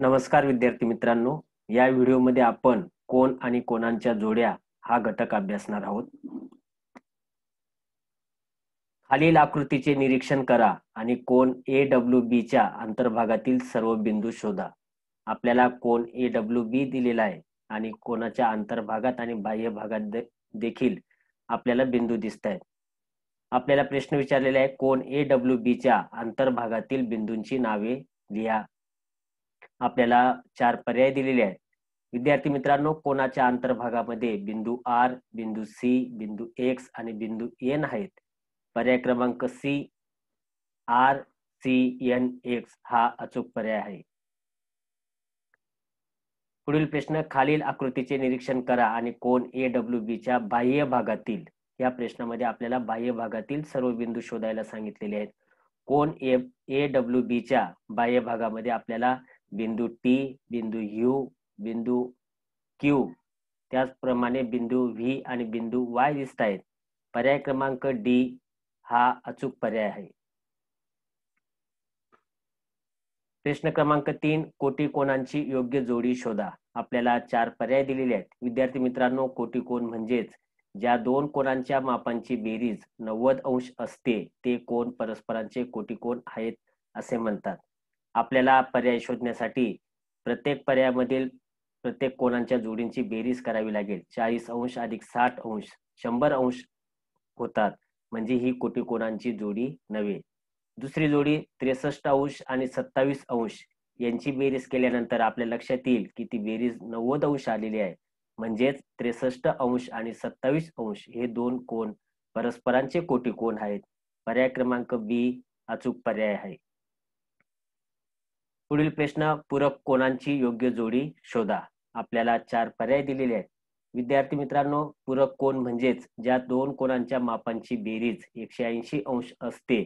नमस्कार विद्यार्थी मित्रांनो, या व्हिडिओमध्ये आपण कोन आणि कोनांच्या जोड्या हा घटक अभ्यासणार आहोत. खालील आकृतीचे निरीक्षण करा आणि कोन AWB च्या अंतर्भागातील सर्व बिंदू शोधा. आपल्याला कोन AWB दिलेला आहे आणि कोनाच्या अंतर्भागात आणि बाह्य भागात देखील आपल्याला बिंदू दिसत आहेत. आपल्याला प्रश्न विचारलेला आहे, कोन AWB च्या अंतर्भागातील बिंदूंची नावे लिहा. आपल्याला 4 पर्याय दिलेले आहेत. विद्यार्थी मित्रांनो, कोनाच्या अंतर्भागामध्ये बिंदू R, बिंदू C, बिंदू X आणि बिंदू N आहेत. पर्याय क्रमांक C, R, C, N, X हा अचूक पर्याय आहे. पुढील प्रश्न, खालील आकृतीचे निरीक्षण करा आणि कोन AWB च्या बाह्य भागातील, या प्रश्नामध्ये आपल्याला बाह्य भागातील सर्व बिंदू शोधायला सांगितलेले आहेत. कोन AWB च्या बाह्य भागामध्ये आपल्याला बिंदू T, बिंदू U, बिंदू Q, त्याचप्रमाणे बिंदू V आणि बिंदू Y दिसत आहेत. पर्याय क्रमांक D हा अचूक पर्याय आहे. प्रश्न क्रमांक 3, कोटी कोनांची योग्य जोडी शोधा. आपल्याला 4 पर्याय दिलेले आहेत. विद्यार्थी मित्रांनो, कोटी कोन म्हणजेच ज्या दोन कोनांच्या मापांची बेरीज 90 अंश असते ते कोन परस्परांचे कोटीकोन आहेत असे म्हणतात. आपल्याला पर्याय शोधण्यासाठी प्रत्येक पर्यायामधील प्रत्येक कोनांच्या जोडींची बेरीज करावी लागेल. 40 अंश अधिक 60 अंश 100 अंश होतात, म्हणजे ही कोटीकोनांची जोडी नव्हे. दुसरी जोडी 63 अंश आणि 27 अंश यांची बेरीज केल्यानंतर आपल्या लक्षात येईल की ती बेरीज 90 अंश आलेली आहे. म्हणजेच 63 अंश आणि 27 अंश हे दोन कोन परस्परांचे कोटीकोन आहेत. पर्याय क्रमांक B अचूक पर्याय आहे. पुढील प्रश्न, पूरक कोनांची योग्य जोडी शोधा. आपल्याला 4 पर्याय दिलेले आहेत. विद्यार्थी मित्रांनो, पूरक कोन म्हणजेच ज्या दोन कोनांच्या मापांची बेरीज 180 अंश असते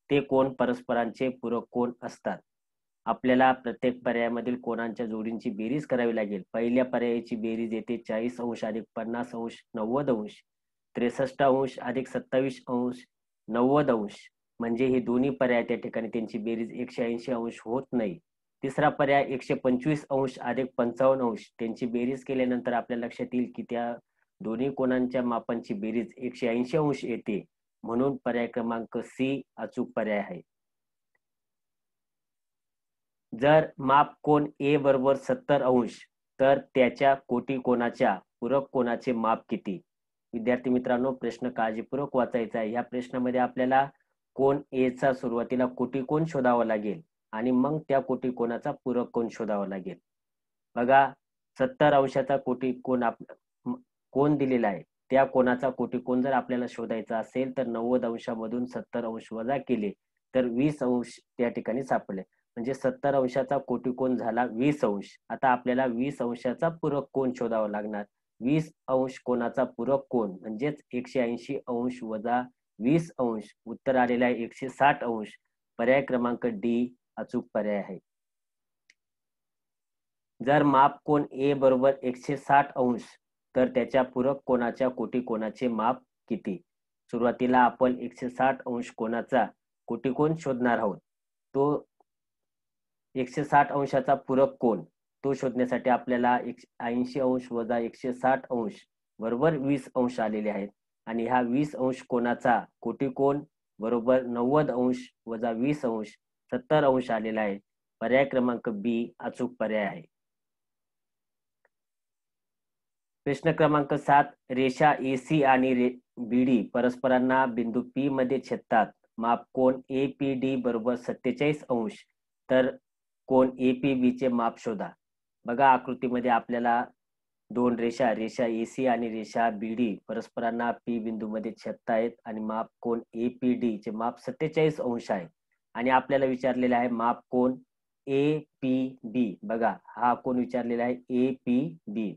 ते कोन परस्परांचे पूरक कोन असतात. आपल्याला प्रत्येक पर्यायामधील कोनांच्या जोडींची बेरीज करावी लागेल. पहिल्या पर्यायाची बेरीज येते 40 अंश अधिक 50 अंश 90 अंश, 63 अंश अधिक 27 अंश 90 अंश, म्हणजे हे दोन्ही पर्याय त्या ठिकाणी त्यांची बेरीज 180 अंश होत नाही. तिसरा पर्याय 125 अंश अधिक 55 अंश, त्यांची बेरीज केल्यानंतर आपल्या लक्षात येईल की त्या दोन्ही कोनांच्या मापांची बेरीज 180 अंश येते. म्हणून पर्याय क्रमांक C अचूक पर्याय आहे. जर माप कोन A बरोबर 70 अंश तर त्याच्या कोटी कोनाच्या पूरक कोनाचे माप किती? विद्यार्थी मित्रांनो, प्रश्न काळजीपूर्वक वाचायचा आहे. या प्रश्नामध्ये आपल्याला कोन A चा सुरुवातीला कोटीकोन शोधावा लागेल आणि मग त्या कोटीकोनाचा पूरक कोन शोधावा लागेल. बघा, 70 अंशाचा कोटीकोन कोन दिलेला आहे. त्या कोनाचा कोटीकोन जर आपल्याला शोधायचा असेल तर 90 अंशामधून 70 अंश वजा केले तर 20 अंश त्या ठिकाणी सापडले. म्हणजे 70 अंशाचा कोटीकोन झाला 20 अंश. आता आपल्याला 20 अंशाचा पूरक कोन शोधावा लागणार. 20 अंश कोनाचा पूरक कोन म्हणजेच 180 अंश वजा 20 अंश, उत्तर आलेला आहे 160 अंश. पर्याय क्रमांक D अचूक पर्याय आहे. जर माप कोन A बरोबर 160 अंश तर त्याच्या पूरक कोनाच्या कोटीकोनाचे माप किती? सुरुवातीला आपण 160 अंश कोनाचा कोटीकोन शोधणार आहोत. तो 160 अंशाचा पूरक कोन तो शोधण्यासाठी आपल्याला 80 अंश वजा 160 अंश बरोबर 20 अंश आलेले आहेत आणि ह्या 20 अंश कोनाचा कोटीकोन बरोबर 90 अंश वजा 20 अंश 70 अंश आलेला आहे. पर्याय क्रमांक B अचूक पर्याय आहे. प्रश्न क्रमांक 7, रेषा AC आणि BD परस्परांना बिंदू P मध्ये छेदतात. माप कोन APD बरोबर 47 अंश तर कोन APB चे माप शोधा. बघा, आकृतीमध्ये आपल्याला दोन रेषा AC आणि रेषा BD परस्परांना P बिंदूमध्ये छेदतायत आणि माप कोन APD चे माप 47 अंश आहे आणि आपल्याला विचारलेला आहे माप कोन APB. बघा, हा कोन विचारलेला आहे APB.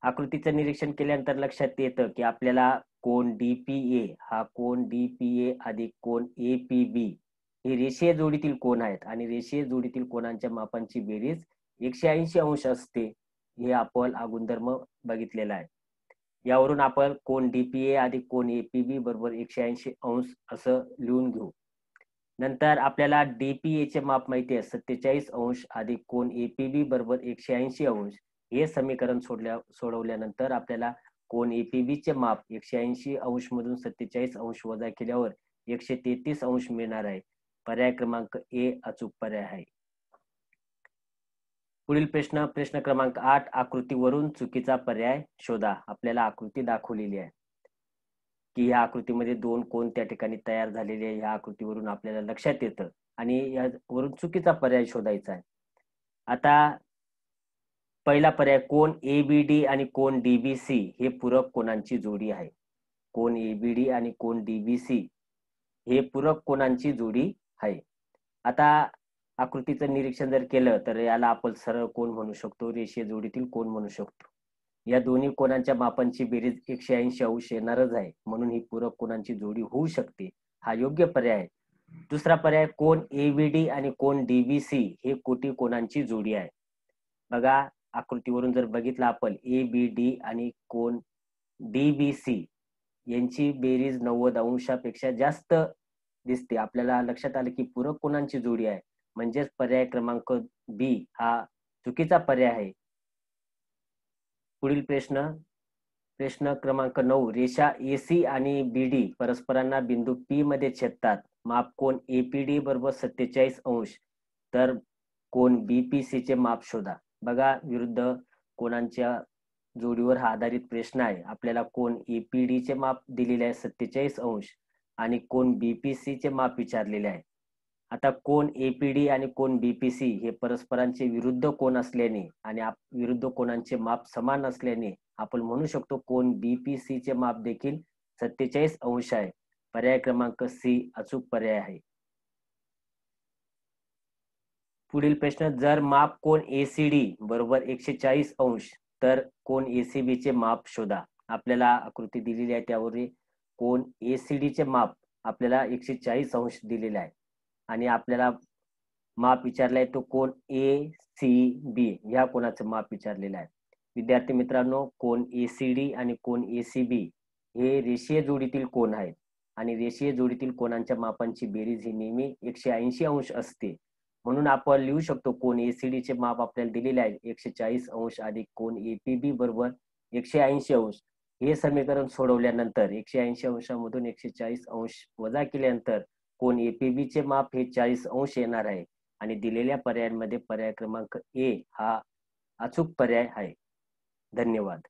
आकृतीचं निरीक्षण केल्यानंतर लक्षात येतं की आपल्याला कोन DPA हा कोन DPA अधिक कोन APB हे रेषीय जोडीतील कोन आहेत आणि रेषीय जोडीतील कोनांच्या मापांची बेरीज 180 अंश असते. हे आपण गुणधर्म बघितलेला आहे. यावरून आपण कोन DPA अधिक कोन APB बरोबर 180 अंश असं लिहून घेऊ. नंतर आपल्याला DPA चे माप माहिती आहे 47 अंश अधिक कोन APB बरोबर 180 अंश. हे समीकरण सोडवल्यानंतर आपल्याला कोन APB चे माप 180 अंश मधून 47 अंश वजा केल्यावर 133 अंश मिळणार आहे. पर्याय क्रमांक A अचूक पर्याय आहे. पुढील प्रश्न क्रमांक 8 आकृतीवरून चुकीचा पर्याय शोधा. आपल्याला आकृती दाखवलेली आहे की ह्या आकृतीमध्ये दोन कोन त्या ठिकाणी तयार झालेले आहे. ह्या आकृतीवरून आपल्याला लक्षात येतं आणि यावरून चुकीचा पर्याय शोधायचा आहे. आता पहिला पर्याय कोन ABD आणि कोन DBC हे पूरक कोनांची जोडी आहे. कोन ABD आणि कोन DBC हे पूरक कोनांची जोडी आहे. आता आकृतीचं निरीक्षण जर केलं तर याला आपण सरळ कोन म्हणू शकतो, रेषीय जोडीतील कोन म्हणू शकतो. या दोन्ही कोनांच्या मापांची बेरीज 180 अंश येणारच आहे, म्हणून ही पूरक कोनांची जोडी होऊ शकते. हा योग्य पर्याय आहे. दुसरा पर्याय कोन ABD आणि कोन DBC हे कोटी कोनांची जोडी आहे. बघा आकृतीवरून जर बघितलं आपण ABD आणि कोन DBC यांची बेरीज 90 अंशापेक्षा जास्त दिसते. आपल्याला लक्षात आलं की पूरक कोनांची जोडी आहे, म्हणजेच पर्याय क्रमांक B हा चुकीचा पर्याय आहे. पुढील प्रश्न क्रमांक 9 रेषा AC आणि BD परस्परांना बिंदू P मध्ये छेदतात. माप कोन APD बरोबर 47 अंश तर कोन BPC चे माप शोधा. बघा विरुद्ध कोनांच्या जोडीवर हा आधारित प्रश्न आहे. आपल्याला कोन APD चे माप दिलेले आहे 47 अंश आणि कोन BPC चे माप विचारलेले आहे. आता कोन APD आणि कोन BPC हे परस्परांचे विरुद्ध कोन असल्याने आणि विरुद्ध कोनांचे माप समान असल्याने आपण म्हणू शकतो कोन BPC चे माप देखील 47 अंश आहे. पर्याय क्रमांक C अचूक पर्याय आहे. पुढील प्रश्न जर माप कोन ACD बरोबर 140 अंश तर कोन ACB चे माप शोधा. आपल्याला आकृती दिलेली आहे त्यावर कोन ACD चे माप आपल्याला 140 अंश दिलेले आहे आणि आपल्याला माप विचारलाय तो कोन ACB ह्या कोनाचं माप विचारलेलं आहे. विद्यार्थी मित्रांनो कोन ACD आणि कोन ACB हे रेषीय जोडीतील कोन आहेत आणि रेषीय जोडीतील कोनांच्या मापांची बेरीज ही नेहमी 180 अंश असते. म्हणून आपण लिहू शकतो कोन ACD चे माप आपल्याला दिलेले आहे 140 अंश अधिक कोन APB बरोबर 180 अंश. हे समीकरण सोडवल्यानंतर 180 अंशामधून 140 अंश वजा केल्यानंतर कोन APB चे माप हे 40 अंश येणार आहे आणि दिलेल्या पर्यायांमध्ये पर्याय क्रमांक A हा अचूक पर्याय आहे. धन्यवाद.